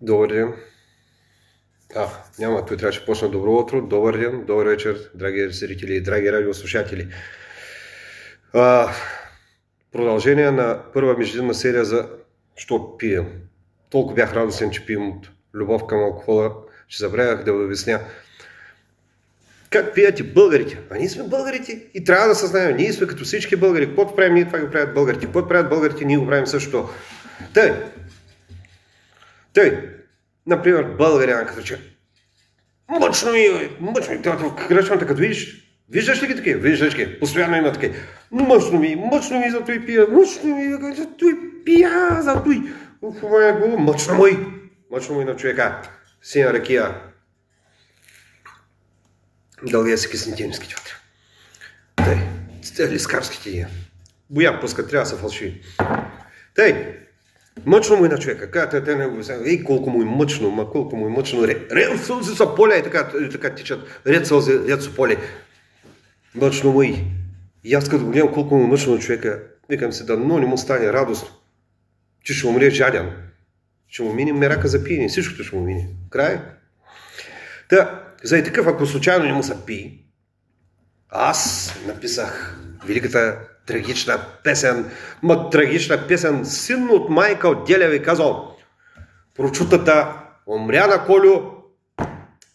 Добър ден. Няма, той трябваше да почна добро утро. Добър ден, добър вечер, драги зрители и драги радиослушатели. Продължение на първа междинна серия за що пием. Толкова бях радостен, че пием от любов към алкохола, че забравях да обясня. Как пият и българите? Ние сме българите и трябва да съзнаем. Ние сме като всички българи. Каквото правим ние, това го правят българите. Каквото правят българите, ние го правим също. Тъй, например, българина като че мъчно ми, кръчмата като видиш, виждаш ли ги такива? Виждаш ги, постоянно има такива. Мъчно ми, за той пия, мъчно ми, за той пия, за той. Мъчно му и на човека. Синя ракия. Дългия си киснетинските вътре. Тъй, лискарските дия. Боя пускат, трябва да са фалшиви. Тъй, мъчно му и на човека. Казвате, те не го висят. Колко му е мъчно. Ред сълзи са поля и така тичат. Ред сълзи, ред са поле. Мъчно му и. И аз като гледам колко му е мъчно на човека, викам се, но не му стане радостно. Че ще умре жаден. Ще му мине мерака за пиене. Всичкото ще му мине. Край. За и такъв, ако случайно не му се пи, аз написах великата трагична песен, син от майка от Делеви казал: прочутата умря на Колю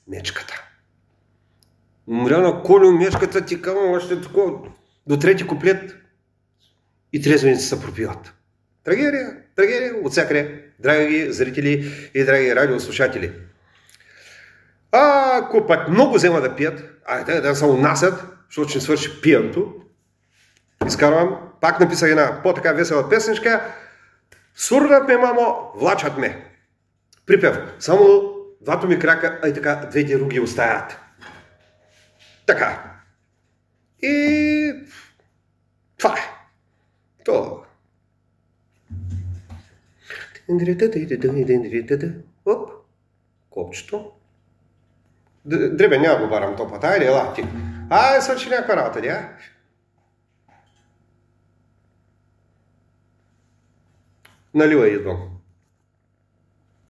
мечката. Умря на Колю мечката, ти казвам още такова до трети куплет и трезвеници се пропиват. Трагедия от всякъде, драги зрители и драги радиослушатели. Ако пък много взема да пият, да се унасят, защото ще свърши пиенето, изкарвам, пак написах една по-така весела песничка: сурнат ме, мамо, влачат ме. Припев: само двата ми крака, така, двете руги оставят. Така. И това е. Оп, копчето. Дребе, няма го барам топата. Айде, ела ти. Свърши някаква работа, да? Налива идвам.